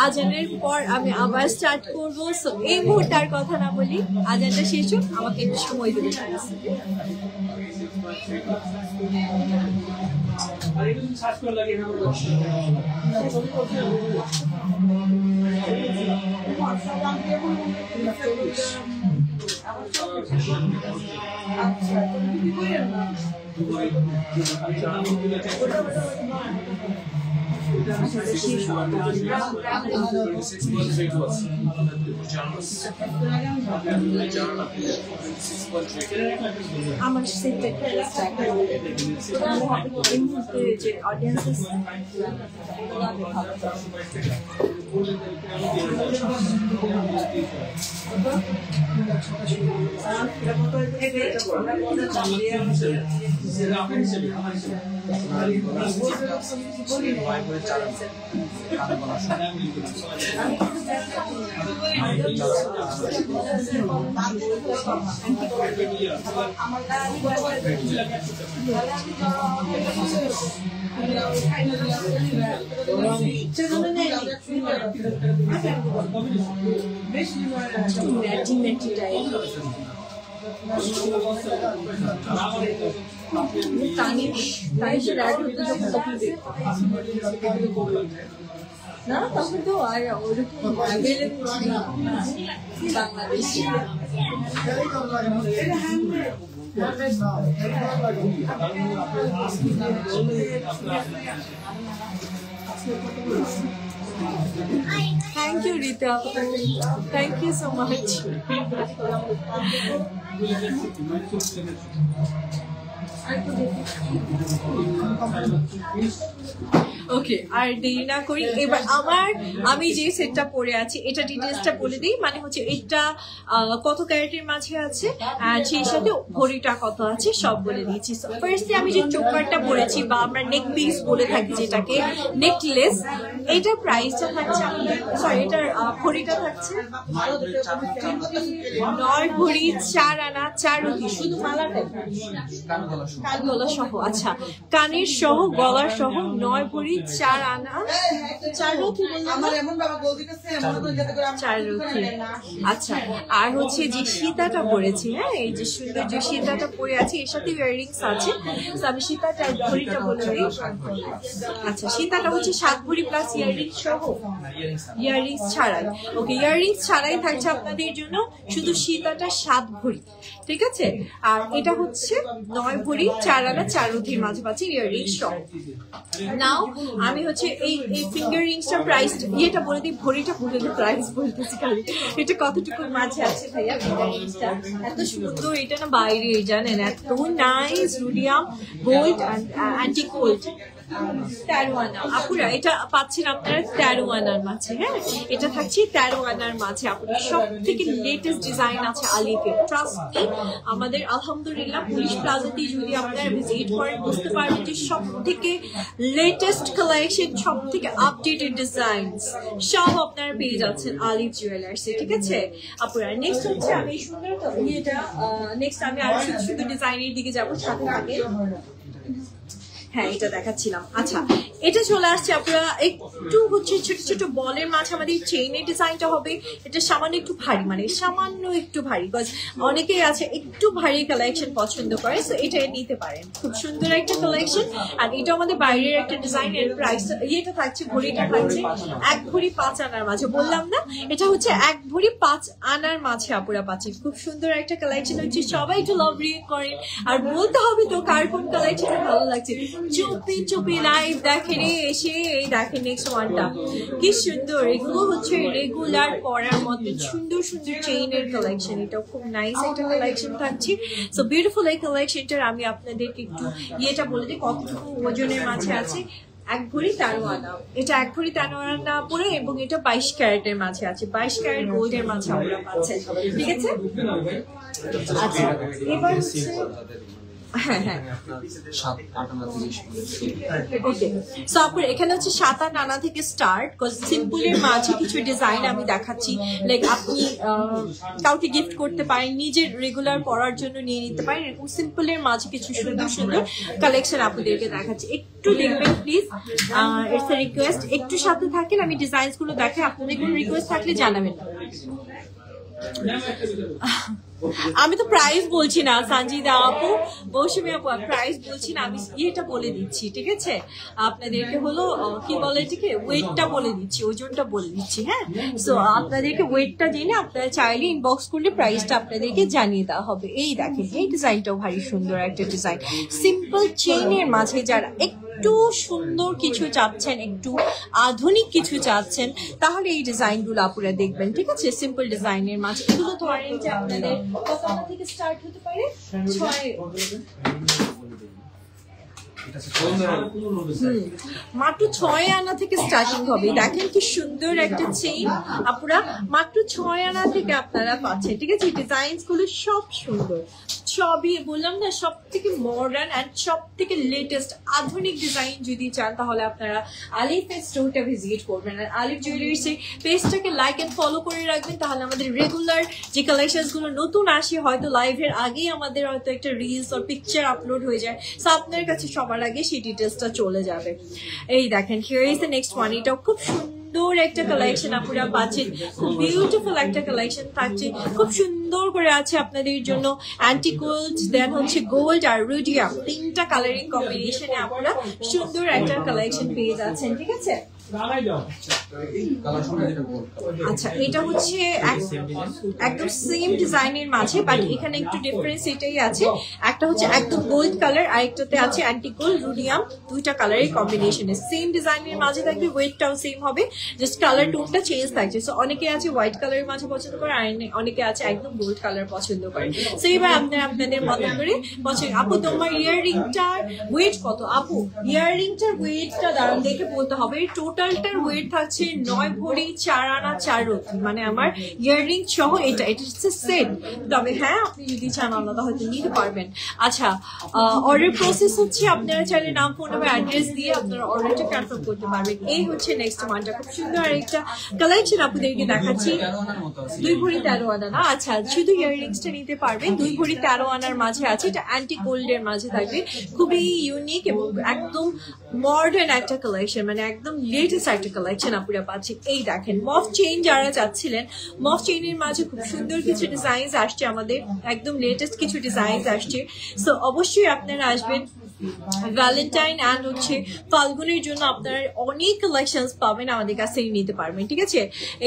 আজানের পর আমি আবার স্টার্ট করবো। সো এই মুহূর্তে আর কথা না বলি, আজানটা শেষ হোক, আমাকে একটু সময় দেবেন। আমার সেটটা যে অডিয়েন্স না, তখন তো আর ওরকম Bangladeshi Thank you, Rita. Thank you so much. ওকে, আর দেরি না করি এবার আমি যে সেটটা পরে আছি এটা ডিটেলসটা বলে দিই। মানে হচ্ছে এটা কত ক্যারেটের মাঝে আছে আর সেই সাথে ঘড়িটা কত আছে সব বলে দিয়েছি। ফার্স্টে আমি যে চোকারটা পরেছি বা আমরা নেক পিস বলে থাকি যেটাকে নেকলেস, এটার প্রাইসটা থাকছে আমাদের, সরি এটার ঘড়িটা থাকছে 9 ভরি 4 আনা 4 রুটি, শুধু মালাটা কান গলা সহ। আচ্ছা, কানের সহ গলার সহ 9 ভরি 4 আনা 4 রুটি, আমার এমন বাবা বল দিতেছে মনে করে যাতে করে 4 রুটি। আচ্ছা, আর হচ্ছে যে সীতাটা পরেছি, হ্যাঁ এই যে সুন্দর যে সীতাটা পরে আছে এর সাথে ইয়াররিংস আছে। তো আমি সীতাটার ঘড়িটা বলে দিই। আচ্ছা, সীতাটা হচ্ছে 7 ভরি প্লাস ইয়াররিংস সহ, ইয়াররিংস ছাড়াই। ওকে, ইয়াররিংস ছাড়াই থাকছে আপনাদের জন্য শুধু সীতাটা 7 ভরি। ঠিক আছে, আর এটা হচ্ছে 9 ভরি 4 আনা 4 রুটির মাঝে পাচ্ছি ইয়াররিংস সহ। নাও আমি হচ্ছে এই ফিঙ্গার রিংসটার প্রাইস এটা বলে দিই, ভরিটা বলে দিই, প্রাইস বলতেছি খালি। এটা কতটুকু মাঝে আছে ভাইয়া ফিঙ্গার রিংসটা? এত সুন্দর, এটা না বাইরে জানেন এত নাইস রুডিয়াম গোল্ড অ্যান্টিক গোল্ড 13 আনা। আপুরা এটা পাচ্ছেন আপনারা 13 আনার মাঝে। হ্যাঁ, এটা থাকছে 13 আনার মাঝে। আপুরা সব থেকে লেটেস্ট ডিজাইন আছে আলিপে, ট্রাস্ট মি। আমাদের আলহামদুলিল্লাহ পুলিশ প্লাজাতে যদি আপনারা ভিজিট করেন বুঝতে পারবেন যে সব থেকে লেটেস্ট কালেকশন, সব থেকে আপডেটেড ডিজাইন সব আপনারা পেয়ে যাচ্ছেন আলিপ জুয়েলার্সে। ঠিক আছে আপুরা, নেক্সট হচ্ছে আমি সুন্দর নেক্সট আমি আরো সুন্দর ডিজাইনের দিকে যাবো সাথে সাথে। হ্যাঁ, এটা দেখাচ্ছিলাম। আচ্ছা, এটা চলে আসছে আপনারা একটু হচ্ছে ছোট ছোট বলের মাঝে আমাদের চেইনের ডিজাইনটা হবে। এটা সামান্য একটু ভারী, মানে সামান্য একটু ভারী, বিকজ অনেকেই আছে একটু ভারী কালেকশন পছন্দ করে, তো এটা নিতে পারেন। খুব সুন্দর একটা কালেকশন। আর এটা আমাদের বাইরের একটা ডিজাইনের প্রাইস এটা থাকছে, ঘড়িটা থাকছে 1 ভরি 5 আনার মাঝে। বললাম না, এটা হচ্ছে 1 ভরি 5 আনার মাঝে আপুরা পাচ্ছেন। খুব সুন্দর একটা কালেকশন হচ্ছে, সবাই একটু লাভ রিয়েক্ট করেন আর বলতে হবে তো কার কোন কালেকশন ভালো লাগছে। চুপি চুপি লাইভ দেখেন এসে এই দেখেন নেক্সট ওয়ানটা কি সুন্দর। এগুলো হচ্ছে রেগুলার পরার মধ্যে সুন্দর সুন্দর চেইনের কালেকশন। এটাও খুব নাইস একটা কালেকশন থাকছে। সো বিউটিফুল এই কালেকশনটার আমি আপনাদেরকে একটু ইয়েটা বলে দিই কতটুকু ওজনের মাঝে আছে। 1 ভরি 13 আনা, এটা 1 ভরি 13 আনা পরে এবং এটা 22 ক্যারেটের মাঝে আছে, 22 ক্যারেট গোল্ডের মাঝে আমরা পাচ্ছেন, ঠিক আছে। আচ্ছা এবার হচ্ছে হ্যাঁ হ্যাঁ ওকে, সো আপনার এখানে হচ্ছে 7-8 আনা থেকে স্টার্ট, সিম্পলের মাঝে কিছু ডিজাইন আমি দেখাচ্ছি, লাইক আপনি কাউকে গিফট করতে পারেন, নিজের রেগুলার পরার জন্য নিয়ে নিতে পারেন, এরকম সিম্পলের মাঝে কিছু সুন্দর সুন্দর কালেকশন আপনাদেরকে দেখাচ্ছি, একটু দেখবেন প্লিজ, ইটস এ রিকোয়েস্ট, একটু সাথে থাকেন, আমি ডিজাইনস গুলো দেখাই, আপনাদের কোনো রিকোয়েস্ট থাকলে জানাবেন। আমি তো প্রাইস বলছি না সঞ্জিদা আপু, মৌসুমী আপু, প্রাইস বলছি না, আমি ইয়েটা বলে দিচ্ছি, ঠিক আছে, আপনাদেরকে হলো কি বলে এটাকে ওয়েটটা বলে দিচ্ছি, ওজনটা বলে দিচ্ছি, হ্যাঁ। সো আপনাদেরকে ওয়েটটা জেনে আপনারা চাইলে ইনবক্স করলে প্রাইসটা আপনাদেরকে জানিয়ে দেওয়া হবে। এই দেখেন এই ডিজাইনটাও ভারী সুন্দর একটা ডিজাইন, সিম্পল চেইনের মাঝে যারা একটু সুন্দর কিছু চাচ্ছেন, একটু আধুনিক কিছু চাচ্ছেন, তাহলে এই ডিজাইনগুলো আপনারা দেখবেন, ঠিক আছে। সিম্পল ডিজাইনের মাঝে এগুলো ধরেন যে আপনাদের কত আনা থেকে স্টার্ট হতে পারে, 6 আনা থেকে স্টার্টিং হবে। দেখেন কি সুন্দর একটা চেইন, আপনারা মাত্র 6 আনা থেকে আপনারা পাচ্ছেন, ঠিক আছে। ডিজাইন গুলো সব সুন্দর, সবই বললাম না, সব থেকে মডার্ন অ্যান্ড সব থেকে লেটেস্ট আধুনিক ডিজাইন যদি চান তাহলে আপনারা আলিফ স্টোরটা ভিজিট করবেন, আর আলিফ জুয়েলারিস এর পেজটাকে লাইক এন্ড ফলো করে রাখবেন, তাহলে আমাদের রেগুলার যে কালেকশনস গুলো নতুন আসে, হয়তো লাইভের আগেই আমাদের হয়তো একটা রিলস আর পিকচার আপলোড হয়ে যায়, সো আপনার কাছে সবার আগে সেই ডিটেলসটা চলে যাবে। এই দেখেন here is the next one, এটাও খুব সুন্দর একটা কালেকশন আপনারা পাচ্ছেন, খুব বিউটিফুল একটা কালেকশন থাকছে, খুব সুন্দর করে আছে আপনাদের জন্য অ্যান্টি গোল্ড, দেন হচ্ছে গোল্ড আর রুডিয়াম, 3টা কালারিং কম্বিনেশনে আপনারা সুন্দর একটা কালেকশন পেয়ে যাচ্ছেন, ঠিক আছে। আচ্ছা এটা হচ্ছে একদম সেম ডিজাইনের মাঝে, বাট এখানে একটু ডিফারেন্স এটাই আছে, একটা হচ্ছে একদম গোল্ড কালার, আরেকটাতে আছে অ্যান্টি গোল্ড রুডিয়াম, 2টা কালারের কম্বিনেশনে সেম ডিজাইনের মাঝে থাকবে, ওয়েটটাও সেম হবে, জাস্ট কালার টোনটা চেঞ্জ থাকছে। সো অনেকে আছে হোয়াইট কালারের মাঝে পছন্দ করে, আর অনেকে আছে একদম গোল্ড কালার পছন্দ করে, সো এবার আপনারা আপনাদের মতো করে পছন্দ। আপু তোমার ইয়াররিংটার ওয়েট কত? আপু ইয়াররিংটার ওয়েটটা দাঁড়ান দেখে বলতে হবে, টোটালটার ওয়েট থাকছে 9 ভরি 4 আনা 4 রতি, মানে আমার ইয়াররিং সহ এটা হচ্ছে সেট। তবে হ্যাঁ আপনি যদি চান আলাদা হয়তো নিতে পারবেন। আচ্ছা অর্ডার প্রসেস হচ্ছে আপনারা চাইলে নাম, ফোন নাম্বার, অ্যাড্রেস দিয়ে আপনারা অর্ডারটা কনফার্ম করতে পারবেন। এই হচ্ছে নেক্সট ওয়ানটা, খুব সুন্দর আরেকটা কালেকশন আপনাদেরকে দেখাচ্ছি, 2 ভরি 13 আনা না, আচ্ছা শুধু ইয়াররিংসটা নিতে পারবেন, 2 ভরি 13 আনার মাঝে আছে, এটা অ্যান্টি গোল্ডের মাঝে থাকবে, খুবই ইউনিক এবং একদম মডার্ন একটা কালেকশন, মানে একদম লেটেস্ট একটা কালেকশন আপনারা পাচ্ছেন। এই দেখেন মফ চেইন যারা চাচ্ছিলেন, মফ চেইনের মাঝে খুব সুন্দর কিছু ডিজাইন আসছে, আমাদের একদম লেটেস্ট কিছু ডিজাইন আসছে, সো অবশ্যই আপনারা আসবেন। ভ্যালেন্টাইন অ্যান্ড হচ্ছে ফাল্গুনের জন্য আপনারা অনেক কালেকশনস পাবেন, আমাদের কাছে নিতে পারবেন, ঠিক আছে।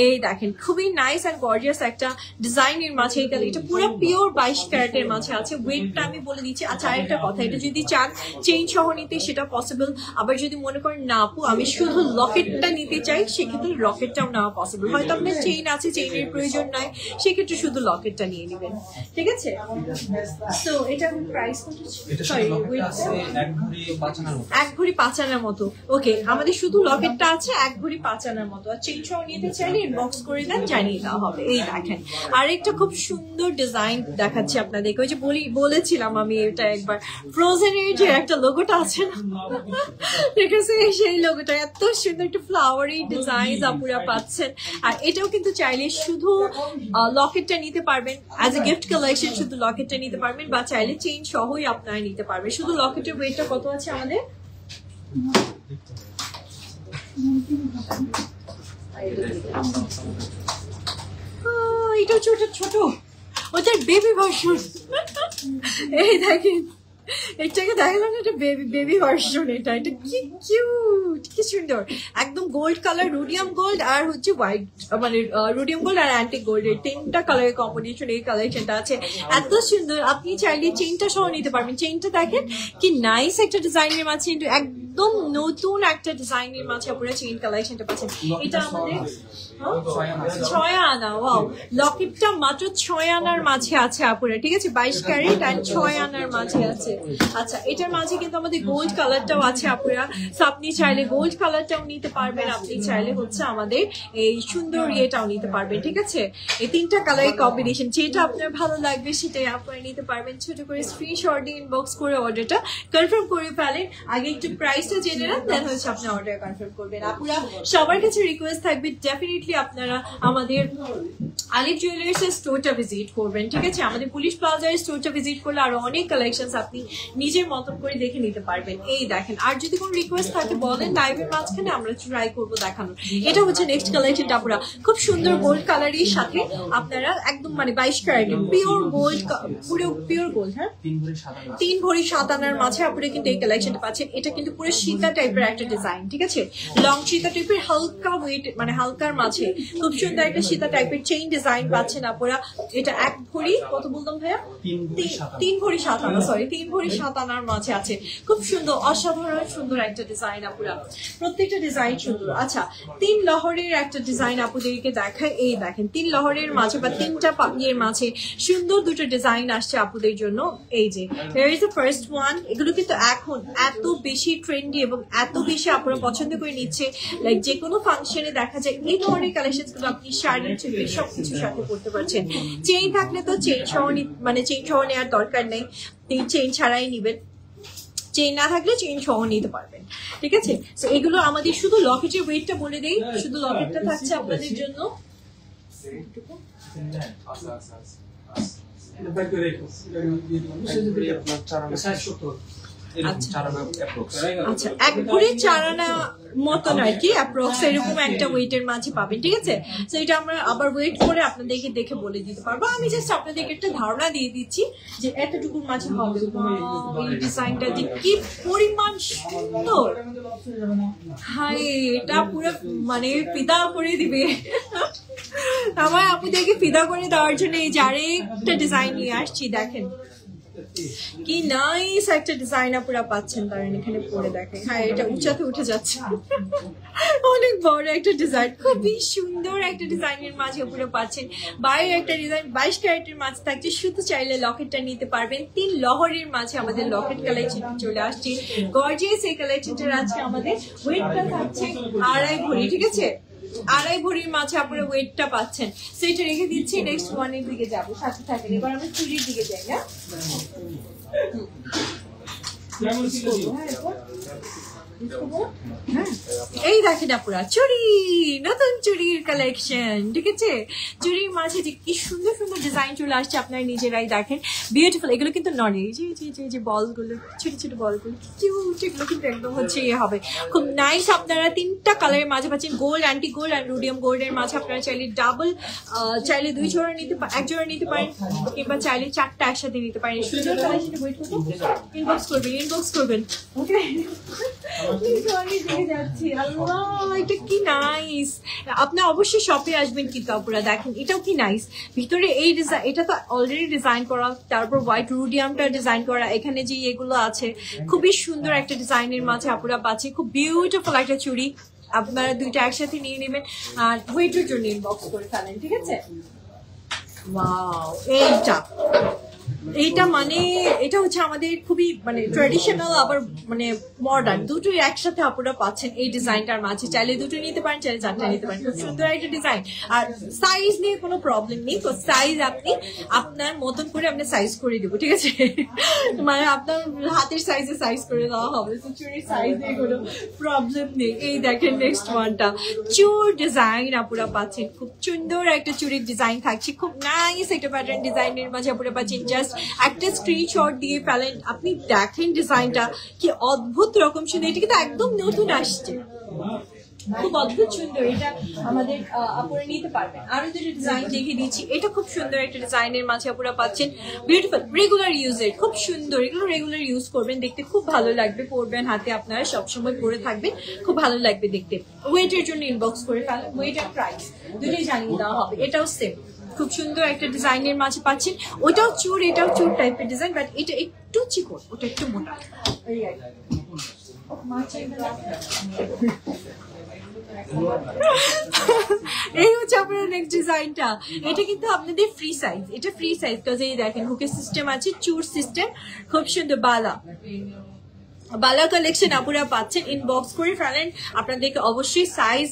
এই দেখেন খুবই নাইস অ্যান্ড গর্জিয়াস একটা ডিজাইনের মাঝে, এটা পুরো পিওর 22 ক্যারেটের মাঝে আছে, ওয়েটটা আমি বলে দিচ্ছি। আচ্ছা আরেকটা কথা, এটা যদি চান চেইন সহ নিতে সেটা পসিবল, আবার যদি মনে করেন না আপু আমি শুধু লকেটটা নিতে চাই, সেক্ষেত্রে লকেটটাও নেওয়া পসিবল, হয়তো আপনার চেইন আছে চেইনের প্রয়োজন নাই, সেক্ষেত্রে শুধু লকেটটা নিয়ে নেবেন, ঠিক আছে। তো এটা প্রাইস কত? সরি ওয়েটটা 1 ভরি 5 আনার মতো। ওকে আমাদের শুধু লকেটটা আছে 1 ভরি 5 আনার মতো, আর চেইন সহ নিতে চাইলে ইনবক্স করে দেন, জানিয়ে দেওয়া হবে। এই দেখেন আরেকটা খুব সুন্দর ডিজাইন দেখাচ্ছি আপনাদেরকে, ওই যে বলেছিলাম আমি এটা একবার, ফ্রোজেনের যে একটা লোগোটা আছে না, ঠিক আছে, সেই লোগোটা এত সুন্দর একটা ফ্লাওয়ারি ডিজাইন আপনারা পাচ্ছেন। আর এটাও কিন্তু চাইলে শুধু লকেটটা নিতে পারবেন অ্যাজ এ গিফট কালেকশন, শুধু লকেটটা নিতে পারবেন, বা চাইলে চেইন সহই আপনারা নিতে পারবেন। শুধু লকেটের ওয়েটটা কত আছে আমাদের? এটা ছোট ছোট, ওটার বেবি ভার্সন। এই দেখেন এটাকে দেখলাম, এটা বেবি ভার্সন, এটা কি কিউট, কি সুন্দর, একদম গোল্ড কালার, রুডিয়াম গোল্ড আর হচ্ছে হোয়াইট, মানে রুডিয়াম গোল্ড আর অ্যান্টিক গোল্ড, এর 3টা কালারের কম্বিনেশন এই কালেকশনটা আছে, এত সুন্দর। আপনি চাইলে চেইনটা সহ নিতে পারবেন, চেইনটা দেখেন কি নাইস একটা ডিজাইনের মাঝে, কিন্তু একদম নতুন একটা ডিজাইনের মাঝে আপনারা চেইন কালেকশনটা পাচ্ছেন। এটা আমাদের 6 আনা, ওয়াও, লকেটটা মাত্র 6 আনার মাঝে আছে আপুরা, ঠিক আছে, 22 ক্যারেট আর 6 আনার মাঝে আছে। আচ্ছা, এটার মাঝে কিন্তু আমাদের গোল্ড কালারটাও আছে আপুরা, সো আপনি চাইলে গোল্ড কালারটাও নিতে পারবেন, আপনি চাইলে হচ্ছে আমাদের এই সুন্দর ইয়েটাও নিতে পারবেন, ঠিক আছে? এই তিনটা কালারের কম্বিনেশন, যেটা আপনার ভালো লাগবে সেটাই আপনারা নিতে পারবেন। ছোট করে স্ক্রিনশট দিয়ে ইনবক্স করে অর্ডারটা কনফার্ম করে ফেলেন। আগে একটু প্রাইসটা জেনে নেন, দেন হচ্ছে আপনি অর্ডার কনফার্ম করবেন। আপুরা সবার কাছে রিকোয়েস্ট থাকবে, ডেফিনেটলি আপনারা আমাদের আলিফ জুয়েলার্স এর স্টোরটা ভিজিট করবেন, ঠিক আছে? আমাদের পুলিশ প্লাজার স্টোরটা ভিজিট করলে আরো অনেক কালেকশন আপনি নিজের মতন করে দেখে নিতে পারবেন। এই দেখেন, আর যদি কোনো রিকোয়েস্ট থাকে বলেন, লাইভের মাঝখানে আমরা ট্রাই করবো দেখানোর। এটা হচ্ছে নেক্সট কালেকশনটা আপুরা, খুব সুন্দর গোল্ড কালারের সাথে আপনারা একদম মানে 22 ক্যারেট পিওর গোল্ড, পুরো পিওর গোল্ড, হ্যাঁ 3 ভরি 7 আনার মাঝে আপনারা কিন্তু এই কালেকশনটা পাচ্ছেন। এটা কিন্তু পুরো সীতা টাইপের একটা ডিজাইন, ঠিক আছে? লং সীতা টাইপের হালকা ওয়েট, মানে হালকার মাঝে খুব সুন্দর একটা সীতা টাইপের চেইন ডিজাইন পাচ্ছেন আপুরা। এটা 1 ভরি কত বললাম ভাইয়া? 3 ভরি 7 আনা, সরি 3 ভরি 7 আনার মাঝে আছে। খুব সুন্দর, অসাধারণ সুন্দর একটা ডিজাইন আপুরা, প্রত্যেকটা ডিজাইন সুন্দর। আচ্ছা, 3 লহরের একটা ডিজাইন আপুদেরকে দেখায়। এই দেখেন, 3 লহরের মাঝে বা 3টা পাপড়ির মাঝে সুন্দর দুটো ডিজাইন আসছে আপুদের জন্য। এই যে here is the first one, এগুলো কিন্তু এখন এত বেশি ট্রেন্ডি এবং এত বেশি আপনারা পছন্দ করে নিচ্ছে, লাইক যে কোনো ফাংশনে দেখা যায় এই ধরনের কালেকশন গুলো আপনি শাড়ি চুড়ি সবকিছুর সাথে করতে পারছেন। চেইন থাকলে তো চেইন সহ, মানে চেইন সহ নেওয়ার দরকার নেই, চেইন ছাড়াই নিবেন, চেইন না থাকলে চেইন সহ নিতে পারবেন, ঠিক আছে? তো এগুলো আমাদের শুধু লকেটের ওয়েটটা বলে দেই, শুধু লকেটটা থাকছে আপনাদের জন্য আচ্ছা 1 ভরি 4 আনা মতন আর কি, অ্যাপ্রক্স এরকম একটা ওয়েটের মাঝে পাবেন, ঠিক আছে? তো এটা আমরা আবার ওয়েট করে আপনাদেরকে দেখে বলে দিতে পারবো। আমি জাস্ট আপনাদেরকে একটা ধারণা দিয়ে দিচ্ছি যে এতটুকুর মাঝে হবে। এই ডিজাইনটা যে কি পরিমাণ সুন্দর, হাই এটা পুরো মানে ফিদা করে দিবে আমার আপুদেরকে ফিদা করে দেওয়ার জন্য এই যে আরেকটা ডিজাইন নিয়ে আসছি। দেখেন কি নাইস একটা ডিজাইন আপুরা পাচ্ছেন, কারণ এখানে পরে দেখেন, হ্যাঁ এটা উঁচাতে উঠে যাচ্ছে, অনেক বড় একটা ডিজাইন, খুবই সুন্দর একটা ডিজাইনের মাঝে আপুরা পাচ্ছেন। বাইরের একটা ডিজাইন 22 ক্যারেটের মাঝে থাকছে, শুধু চাইলে লকেটটা নিতে পারবেন। 3 লহরের মাঝে আমাদের লকেট কালেকশন চলে আসছে, গর্জিয়াস এই কালেকশনটার আজকে আমাদের ওয়েটটা থাকছে 2.5 ভরি, ঠিক আছে? 2.5 ভরির মাঝে আপনারা ওয়েটটা পাচ্ছেন। সেটা রেখে দিচ্ছি, নেক্সট ওয়ানের দিকে যাবো, সাথে থাকেন। এবার আমরা চুরির দিকে যাই, না এই দেখেন আপুরা চুড়ি, নতুন চুড়ির কালেকশন, ঠিক আছে? চুড়ির মাঝে যে কি সুন্দর সুন্দর ডিজাইন চলে আসছে, আপনারা নিজেরাই দেখেন, বিউটিফুল। এগুলো কিন্তু নড়ে, যে বলগুলো, ছোট ছোট বলগুলো কিউট, এগুলো কিন্তু একদম হচ্ছে ইয়ে হবে, খুব নাইস। আপনারা 3টা কালারের মাঝে পাচ্ছেন, গোল্ড, অ্যান্টি গোল্ড আর রোডিয়াম গোল্ডের মাঝে। আপনারা চাইলে ডাবল, চাইলে 2 জোড়া নিতে, 1 জোড়া নিতে পারেন, কিংবা চাইলে 4টা একসাথে নিতে পারেন। সুন্দর কালেকশন, ওয়েট করুন, ইনবক্স করবেন, ওকে? এটা কি নাইস, আপনি অবশ্যই শপে আসবেন কিন্তু আপুরা দেখেন, এটাও কি নাইস। ভিতরে এই ডিজাইন, এটা তো অলরেডি ডিজাইন করা, তারপর হোয়াইট রুডিয়ামটা ডিজাইন করা, এখানে যে এগুলো আছে খুবই সুন্দর একটা ডিজাইনের মাঝে আপুরা পাচ্ছে। খুব বিউটিফুল একটা চুড়ি, আপনারা 2টা একসাথে নিয়ে নেবেন আর ওয়েটের জন্য ইনবক্স করে ফেলেন, ঠিক আছে? ওয়াও, এইটা মানে এটা হচ্ছে আমাদের খুবই মানে ট্রেডিশনাল আবার মানে মডার্ন, দুটোই একসাথে আপনারা পাচ্ছেন এই ডিজাইনটার মাঝে। চাইলে 2টো নিতে পারেন, চাইলে 4টা নিতে পারেন। খুব সুন্দর একটা ডিজাইন, আর সাইজ নিয়ে কোনো প্রবলেম নেই। তো সাইজ আপনি আপনার মতন করে আমরা সাইজ করে দেবো, ঠিক আছে? মানে আপনার হাতের সাইজে সাইজ করে দেওয়া হবে, তো চুরির সাইজ নিয়ে কোনো প্রবলেম নেই। এই দেখেন নেক্সট ওয়ানটা, চুর ডিজাইন আপুরা পাচ্ছেন, খুব সুন্দর একটা চুরির ডিজাইন থাকছে, খুব নাইস একটা প্যাটার্ন ডিজাইনের মাঝে আপুরা পাচ্ছেন। জাস্ট একটা স্ক্রিনশট দিয়ে ফেলেন, আপনি দেখেন ডিজাইনটা কি অদ্ভুত রকম সুন্দর, এটা কিন্তু একদম নতুন আসছে, খুব অদ্ভুত সুন্দর। এটা আমাদের আপুরা নিতে পারবেন। আরো দুটো ডিজাইন দেখে দিচ্ছি, এটা খুব সুন্দর একটা ডিজাইনের মাঝে আপুরা পাচ্ছেন, বিউটিফুল রেগুলার ইউজের, খুব সুন্দর। এগুলো রেগুলার ইউজ করবেন, দেখতে খুব ভালো লাগবে, পরবেন হাতে, আপনারা সবসময় পরে থাকবেন, খুব ভালো লাগবে দেখতে। ওয়েটের জন্য ইনবক্স করে ফেলেন, ওয়েট আর প্রাইস দুটোই জানিয়ে দেওয়া হবে। এটাও সেম, খুব সুন্দর একটা ডিজাইনের মাঝে পাচ্ছেন। ওটাও চুর, এটাও চুর টাইপের ডিজাইন, বাট এটা একটু চিকন, ওটা একটু মোটা। এই হচ্ছে আপনার নেক্সট ডিজাইনটা। এটা কিন্তু আপনাদের ফ্রি সাইজ, এটা ফ্রি সাইজ কাজে দেখেন হুকের সিস্টেম আছে, চুর সিস্টেম, খুব সুন্দর বালা কালেকশন আপুরা পাচ্ছেন। ইনবক্স করে ফেলেন, আপনাদেরকে অবশ্যই সাইজ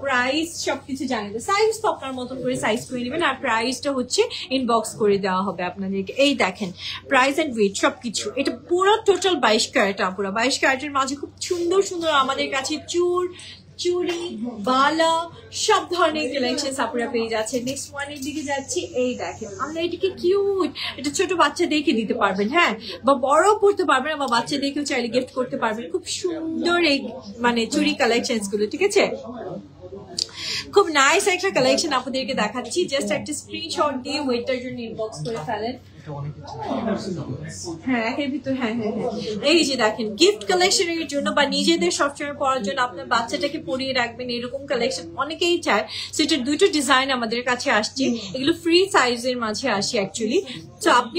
প্রাইস সবকিছু জানিয়ে দেয়। সাইজ তো আপনার মতন করে সাইজ করে নেবেন, আর প্রাইসটা হচ্ছে ইনবক্স করে দেওয়া হবে আপনাদেরকে। এই দেখেন প্রাইস এন্ড ওয়েট সবকিছু, এটা পুরো টোটাল 22 ক্যারেট আপুরা। 22 ক্যারেটের মাঝে খুব সুন্দর সুন্দর আমাদের কাছে চুড়ি বালা সব ধরনের কালেকশন আপুরা পেয়ে যাচ্ছে। নেক্সট ওয়ানের দিকে যাচ্ছি। এই দেখেন আমরা এটাকে কিউট, এটা ছোট বাচ্চাদেরকে দিতে পারবেন, হ্যাঁ, বা বড় পড়তে পারবেন, বা বাচ্চাদেরকেও চাইলে গিফট করতে পারবেন। খুব সুন্দর এই মানে চুড়ি কালেকশন গুলো, ঠিক আছে। খুব নাইস একটা কালেকশন আপনাদেরকে দেখাচ্ছি, জাস্ট একটা স্ক্রিনশট দিয়ে ওয়েটার জন্য ইনবক্স করে ফেলেন। হ্যাঁ এর ভিতর হ্যাঁ হ্যাঁ হ্যাঁ এই যে দেখেন গিফট কালেকশনের জন্য বা নিজেদের সবসময় পরার জন্য আপনার বাচ্চাটাকে পরিয়ে রাখবেন, এরকম কালেকশন অনেকেই চায়। সেটার দুটো ডিজাইন আমাদের কাছে আসছে, এগুলো ফ্রি সাইজের মাঝে আসে অ্যাকচুয়ালি। তো আপনি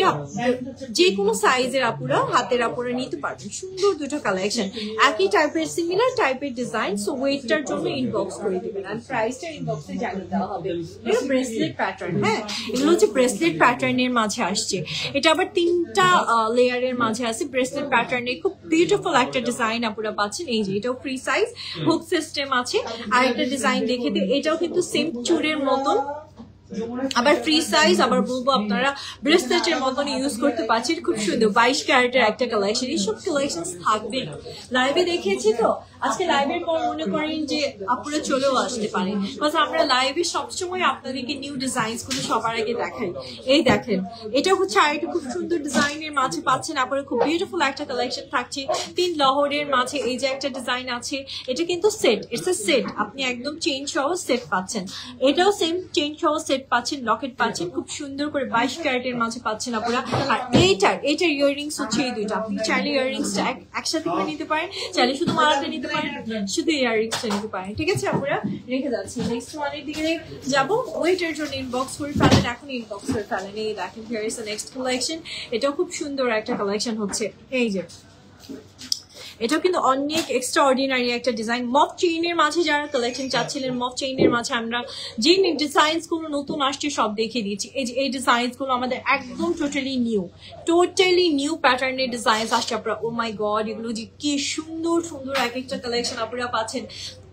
যে কোনো সাইজের আপুরা হাতের আপুরা নিতে পারবেন। সুন্দর দুটো কালেকশন, একই টাইপের সিমিলার টাইপের ডিজাইন। সো ওয়েটটার জন্য ইনবক্স করে দিবেন, আর প্রাইসটা ইনবক্সে জানিয়ে দেওয়া হবে। এটা ব্রেসলেট প্যাটার্ন, হ্যাঁ এগুলো হচ্ছে ব্রেসলেট প্যাটার্নের মাঝে আসছে। এটা আবার 3টা লেয়ারের মাঝে আছে ব্রেসলেট প্যাটার্নে, খুব বিউটিফুল একটা ডিজাইন আপনারা পাচ্ছেন। এই যে এটাও ফ্রি সাইজ, হুক সিস্টেম আছে। আর একটা ডিজাইন দেখে দিই, এটাও কিন্তু সেম চুরের মতন, আবার ফ্রি সাইজ, আবার বলবো আপনারা ব্রেসলেটের মতন ইউজ করতে পারছেন। খুব সুন্দর 22 ক্যারেটের একটা কালেকশন। এইসব কালেকশন থাকবে, লাইভে দেখিয়েছি তো, আজকে লাইভের পর মনে করেন যে আপনারা চলেও আসতে পারেন, বিকজ আমরা লাইভে সবসময় আপনাদেরকে নিউ ডিজাইনস গুলো সবার আগে দেখাই। এই দেখেন এটা হচ্ছে আরেকটা খুব সুন্দর ডিজাইনের মাঝে পাচ্ছেন আপনারা, খুব বিউটিফুল একটা কালেকশন থাকছে 3 লহরের মাঝে। এই যে একটা ডিজাইন আছে, এটা কিন্তু সেট, ইটস এ সেট, আপনি একদম চেইন সহ সেট পাচ্ছেন। এটাও সেম চেইন সহ সেট পাচ্ছেন, লকেট পাচ্ছেন, খুব সুন্দর করে 22 ক্যারেটের মাঝে পাচ্ছেন আপনারা। আর এইটার ইয়াররিংস হচ্ছে এই দুইটা, আপনি চাইলে ইয়াররিংসটা একসাথে করে নিতে পারেন, চাইলে শুধু মালাটা নিতে পারেন, শুধু ইয়াররিংসটা নিতে পারেন, ঠিক আছে আপনারা। রেখে যাচ্ছি নেক্সট ওয়ানের দিকে যাবো। ওয়েটের জন্য ইনবক্স করে ফেলেন, এখন ইনবক্স করে ফেলেন। এই দেখেন here is the next collection, এটাও খুব সুন্দর একটা কালেকশন হচ্ছে। এই যে এটাও কিন্তু অনেক এক্সট্রা অর্ডিনারি একটা ডিজাইন। মফ চেইনের মাঝে যারা কালেকশন চাচ্ছিলেন, মফ চেইনের মাঝে আমরা যে ডিজাইনস গুলো নতুন আসছে সব দেখিয়ে দিয়েছি। এই যে এই ডিজাইনস গুলো আমাদের একদম টোটালি নিউ প্যাটার্নের ডিজাইনস আসছে আপনারা। ও মাই গড, এগুলো যে কি সুন্দর সুন্দর এক একটা কালেকশন আপনারা পাচ্ছেন।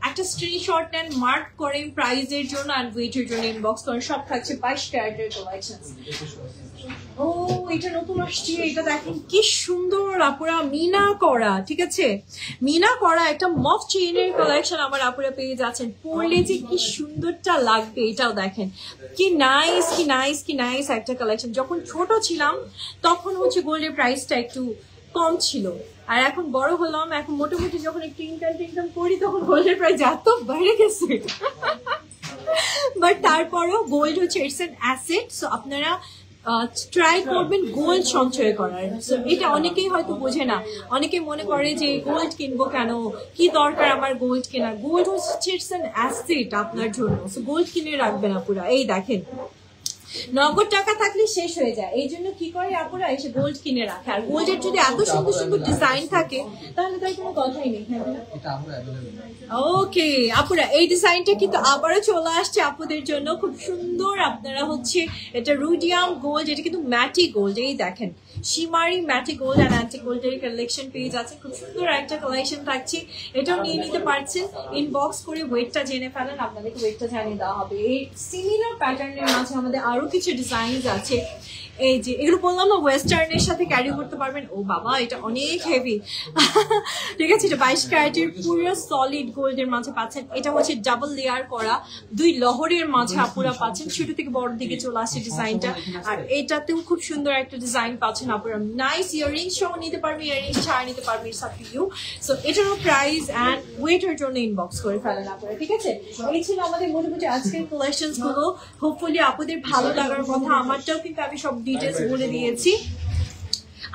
একটা স্ক্রিনশট নেন, মার্ক করেন প্রাইজের জন্য আর ওয়েটের জন্য ইনবক্স করেন। সব থাকছে 22 ক্যারেটের কালেকশন। ও এটা নতুন আসছে, এটা দেখেন কি সুন্দর আপুরা, মিনা করা, ঠিক আছে, মিনা করা একটা মফ চেইনের কালেকশন আমার আপুরা পেয়ে যাচ্ছেন। পরলে যে কি সুন্দরটা লাগবে, এটাও দেখেন কি নাইস কি নাইস কি নাইস একটা কালেকশন। যখন ছোট ছিলাম তখন হচ্ছে গোল্ডের প্রাইসটা একটু কম ছিল, আর এখন বড় হলাম, এখন মোটামুটি যখন একটু ইনকাম করি তখন গোল্ডের প্রাইস এত বেড়ে গেছে। বাট তারপরেও গোল্ড হচ্ছে ইটস অ্যান অ্যাসেট। সো আপনারা ট্রাই করবেন গোল্ড সঞ্চয় করার। এটা অনেকেই হয়তো বোঝে না, অনেকে মনে করে যে গোল্ড কিনবো কেন, কি দরকার আমার গোল্ড কেনার। গোল্ড হচ্ছে ইটস অ্যান অ্যাসেট আপনার জন্য, সো গোল্ড কিনে রাখবেন আপুরা। এই দেখেন নগদ টাকা থাকলে শেষ হয়ে যায়, এই জন্য কি করে আপুরা এসে গোল্ড কিনে রাখে। আর গোল্ডের যদি এত সুন্দর সুন্দর ডিজাইন থাকে তাহলে তার কোনো কথাই নেই। ওকে আপুরা, এই ডিজাইনটা কিন্তু আবারও চলে আসছে আপুদের জন্য, খুব সুন্দর। আপনারা হচ্ছে এটা রুডিয়াম গোল্ড, এটা কিন্তু ম্যাটি গোল্ড। এই দেখেন শিমারি ম্যাটি গোল্ড আর অ্যান্টি গোল্ডের কালেকশন পেয়ে যাচ্ছেন, খুব সুন্দর একটা কালেকশন থাকছে। এটাও নিয়ে নিতে পারছেন, ইনবক্স করে ওয়েটটা জেনে ফেলেন, আপনাদেরকে ওয়েটটা জানিয়ে দেওয়া হবে। এই সিমিলার প্যাটার্নের মাঝে আমাদের আরো কিছু ডিজাইন আছে। এই যে এগুলো বললাম না ওয়েস্টার্নের সাথে ক্যারি করতে পারবেন। ও বাবা এটা অনেক হেভি, ঠিক আছে। এটা 22 ক্যারেটের পুরো সলিড গোল্ডের মাঝে পাচ্ছেন। এটা হচ্ছে ডাবল লেয়ার করা 2 লহরের মাঝে আপুরা পাচ্ছেন। ছোট থেকে বড় দিকে চলে আসছে ডিজাইনটা, আর এটাতেও খুব সুন্দর একটা ডিজাইন পাচ্ছেন আপুরা। নাইস ইয়াররিংস সহ নিতে পারবে, ইয়াররিংস ছাড়া নিতে পারবে, it's up to you. So এটারও প্রাইস অ্যান্ড ওয়েটের জন্য ইনবক্স করে ফেলেন আপুরা, ঠিক আছে। এই ছিল আমাদের মোটামুটি আজকের কালেকশনস গুলো। হোপফুলি আপুদের ভালো লাগার কথা, আমারটাও কিন্তু আমি সব ডিটেলস বলে দিয়েছি।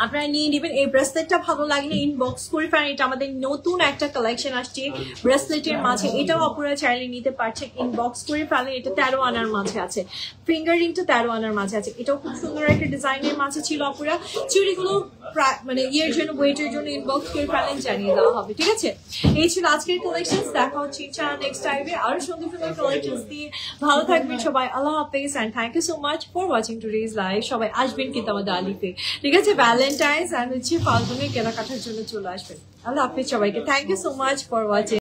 আপনারা নিয়ে নেবেন। এই ব্রেসলেটটা ভালো লাগলে ইনবক্স করে ফেলেন। এটা আমাদের নতুন একটা কালেকশন আসছে ব্রেসলেটের মাঝে, এটাও আপনারা চাইলে নিতে পারছেন। ইনবক্স করে ফেলেন। এটা 13 আনার মাঝে আছে, ফিঙ্গার রিংটা 13 আনার মাঝে আছে। এটাও খুব সুন্দর একটা ডিজাইনের মাঝে ছিল আপুরা। চুড়িগুলো মানে ইয়ের জন্য, ওয়েটের জন্য ইনবক্স করে ফেলেন, জানিয়ে দেওয়া হবে। ঠিক আছে, এই ছিল আজকের কালেকশন। দেখা হচ্ছে ইনশাআল্লাহ নেক্সট টাইমে আরো সুন্দর সুন্দর কালেকশন দিয়ে। ভালো থাকবেন সবাই, আল্লাহ হাফেজ and thank you so much for watching today's live. সবাই আসবেন কিন্তু আমাদের আলিফে, ঠিক আছে? ভ্যালেন্টাইন্স এন্ড হচ্ছে ফাল্গুনের কেনাকাটার জন্য চলে আসবেন। আল্লাহ হাফেজ সবাইকে, thank you so much for watching.